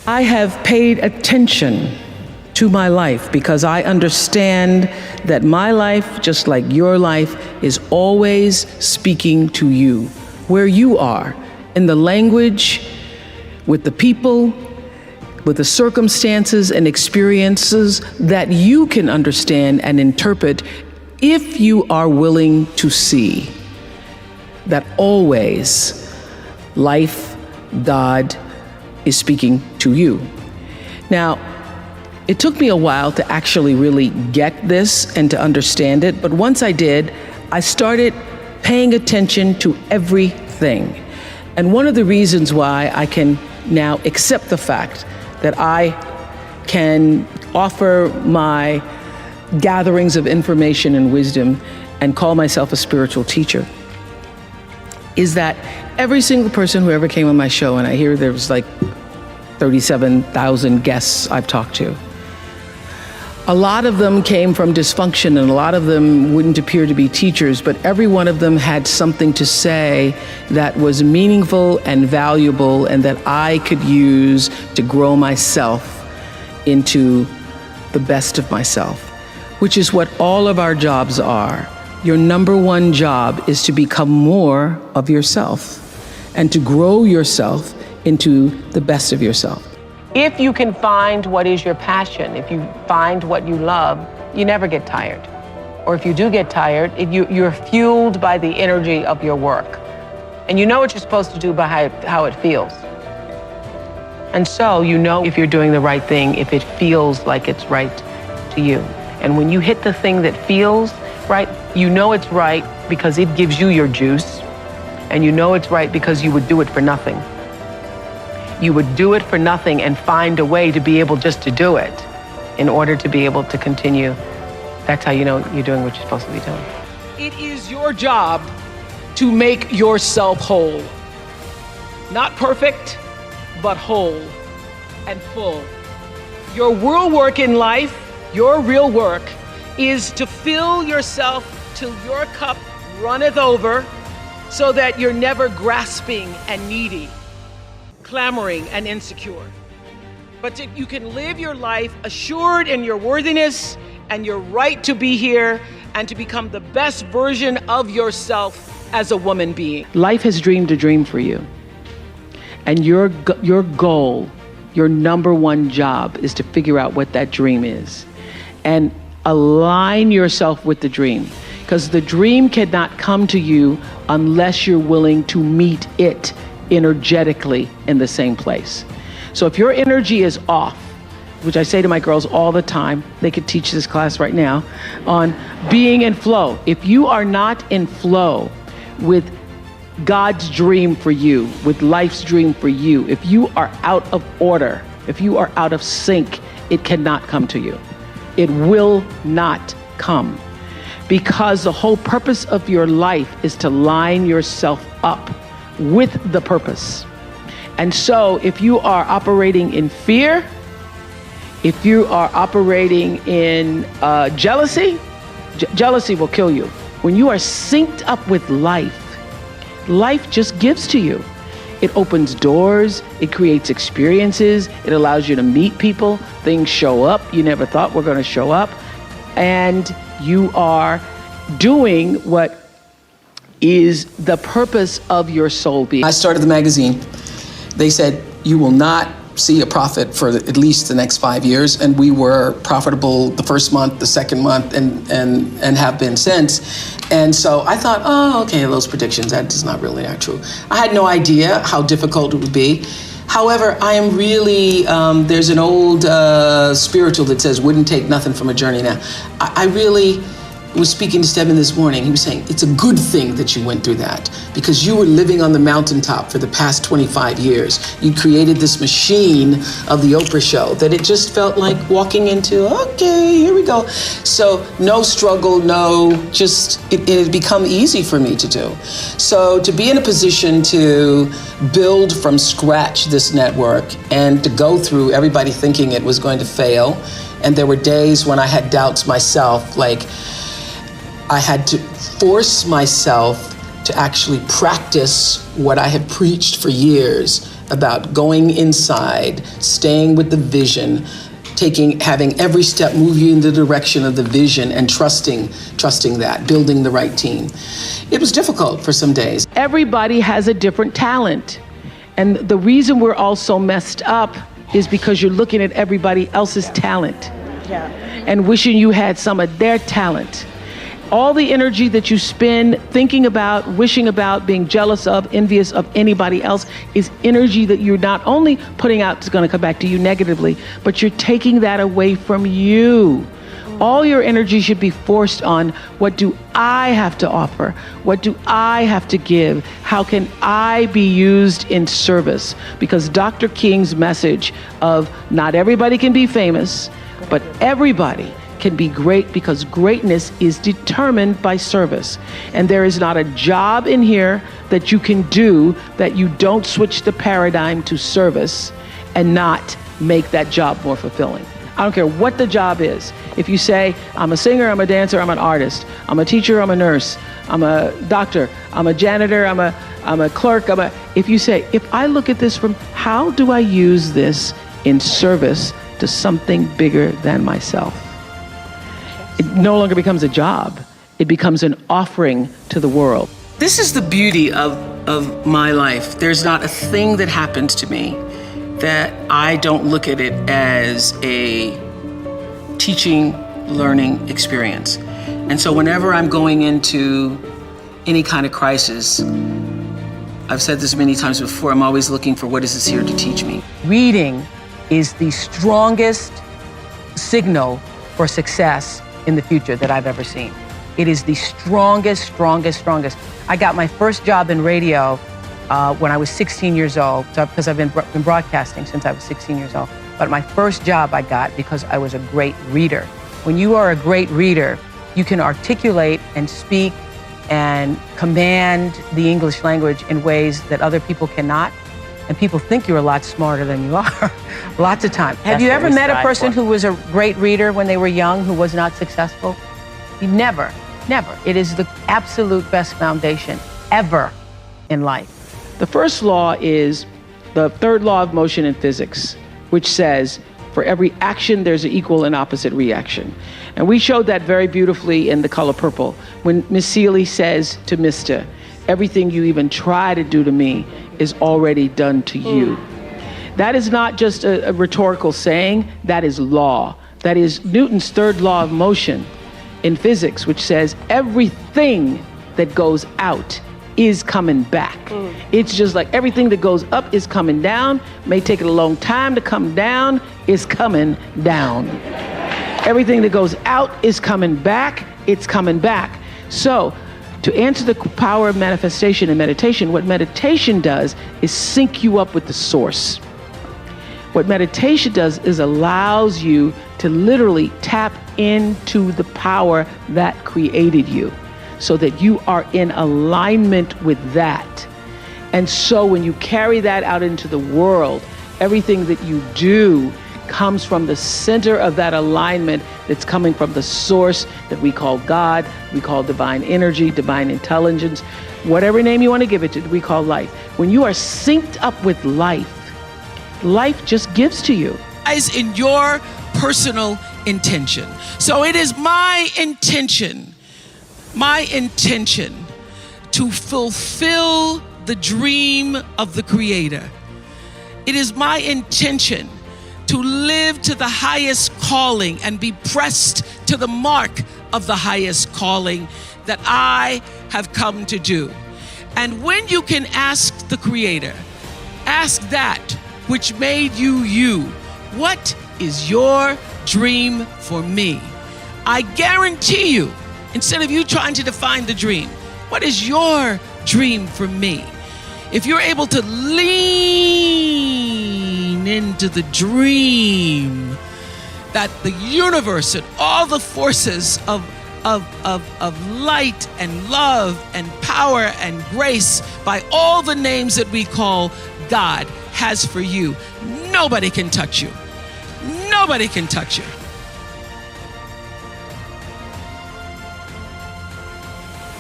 I have paid attention to my life because I understand that my life, just like your life, is always speaking to you, where you are, in the language, with the people, with the circumstances and experiences that you can understand and interpret if you are willing to see that always life, God, is speaking to you. Now, it took me a while to actually really get this and to understand it, but once I did, I started paying attention to everything. And one of the reasons why I can now accept the fact that I can offer my gatherings of information and wisdom and call myself a spiritual teacher is that every single person who ever came on my show, and I hear there was like 37,000 guests I've talked to, a lot of them came from dysfunction and a lot of them wouldn't appear to be teachers, but every one of them had something to say that was meaningful and valuable and that I could use to grow myself into the best of myself, which is what all of our jobs are. Your number one job is to become more of yourself and to grow yourself into the best of yourself. If you can find what is your passion, if you find what you love, you never get tired. Or if you do get tired, you're fueled by the energy of your work. And you know what you're supposed to do by how it feels. And so you know if you're doing the right thing, if it feels like it's right to you. And when you hit the thing that feels right, you know it's right because it gives you your juice. And you know it's right because you would do it for nothing. You would do it for nothing and find a way to be able just to do it in order to be able to continue. That's how you know you're doing what you're supposed to be doing. It is your job to make yourself whole. Not perfect, but whole and full. Your real work in life, your real work, is to fill yourself till your cup runneth over so that you're never grasping and needy, clamoring and insecure. But you can live your life assured in your worthiness and your right to be here and to become the best version of yourself as a woman being. Life has dreamed a dream for you. And your goal, your number one job is to figure out what that dream is and align yourself with the dream. Because the dream cannot come to you unless you're willing to meet it energetically in the same place. So if your energy is off, which I say to my girls all the time, they could teach this class right now, on being in flow. If you are not in flow with God's dream for you, with life's dream for you, if you are out of order, if you are out of sync, it cannot come to you. It will not come. Because the whole purpose of your life is to line yourself up with the purpose. And so if you are operating in fear, if you are operating in jealousy, jealousy will kill you. When you are synced up with life, life just gives to you. It opens doors, it creates experiences, it allows you to meet people, things show up you never thought were gonna show up, and you are doing what is the purpose of your soul being. I started the magazine. They said, you will not see a profit for at least the next 5 years, and we were profitable the first month, the second month, and have been since. And so I thought, oh, okay, those predictions, that is not really true. I had no idea how difficult it would be. However, I am really, there's an old spiritual that says, wouldn't take nothing from a journey. Now, I really was speaking to Stedman this morning. He was saying, it's a good thing that you went through that because you were living on the mountaintop for the past 25 years. You created this machine of the Oprah show that it just felt like walking into, okay, here we go. So no struggle, it had become easy for me to do. So to be in a position to build from scratch this network and to go through everybody thinking it was going to fail. And there were days when I had doubts myself, like, I had to force myself to actually practice what I had preached for years about going inside, staying with the vision, having every step move you in the direction of the vision and trusting that, building the right team. It was difficult for some days. Everybody has a different talent. And the reason we're all so messed up is because you're looking at everybody else's talent and wishing you had some of their talent. All the energy that you spend thinking about, wishing about, being jealous of, envious of anybody else is energy that you're not only putting out is going to come back to you negatively, but you're taking that away from you. All your energy should be forced on, what do I have to offer? What do I have to give? How can I be used in service? Because Dr. King's message of not everybody can be famous, but everybody can be great, because greatness is determined by service. And there is not a job in here that you can do that you don't switch the paradigm to service and not make that job more fulfilling. I don't care what the job is. If you say, I'm a singer, I'm a dancer, I'm an artist, I'm a teacher, I'm a nurse, I'm a doctor, I'm a janitor, I'm a clerk, if you say, if I look at this from, how do I use this in service to something bigger than myself? It no longer becomes a job. It becomes an offering to the world. This is the beauty of my life. There's not a thing that happens to me that I don't look at it as a teaching, learning experience. And so whenever I'm going into any kind of crisis, I've said this many times before, I'm always looking for what is this here to teach me. Reading is the strongest signal for success in the future that I've ever seen. It is the strongest. I got my first job in radio when I was 16 years old, because I've been broadcasting since I was 16 years old. But my first job I got because I was a great reader. When you are a great reader, you can articulate and speak and command the English language in ways that other people cannot. And people think you're a lot smarter than you are, lots of times. Have you ever met a person who was a great reader when they were young who was not successful? Never. It is the absolute best foundation ever in life. The first law is the third law of motion in physics, which says for every action, there's an equal and opposite reaction. And we showed that very beautifully in The Color Purple, when Miss Seeley says to Mr., everything you even try to do to me is already done to you. That is not just a rhetorical saying, that is law. That is Newton's third law of motion in physics, which says everything that goes out is coming back. It's just like everything that goes up is coming down, may take it a long time to come down, is coming down. Everything that goes out is coming back, it's coming back. So, to answer the power of manifestation and meditation, what meditation does is sync you up with the source. What meditation does is allows you to literally tap into the power that created you, so that you are in alignment with that. And so when you carry that out into the world, everything that you do comes from the center of that alignment that's coming from the source that we call God, we call divine energy, divine intelligence, whatever name you want to give it to, we call life. When you are synced up with life, life just gives to you. Is in your personal intention. So it is my intention to fulfill the dream of the Creator. It is my intention to live to the highest calling and be pressed to the mark of the highest calling that I have come to do. And when you can ask the Creator, ask that which made you you, what is your dream for me? I guarantee you, instead of you trying to define the dream, what is your dream for me? If you're able to lean into the dream that the universe and all the forces of light and love and power and grace by all the names that we call God has for you, nobody can touch you. Nobody can touch you.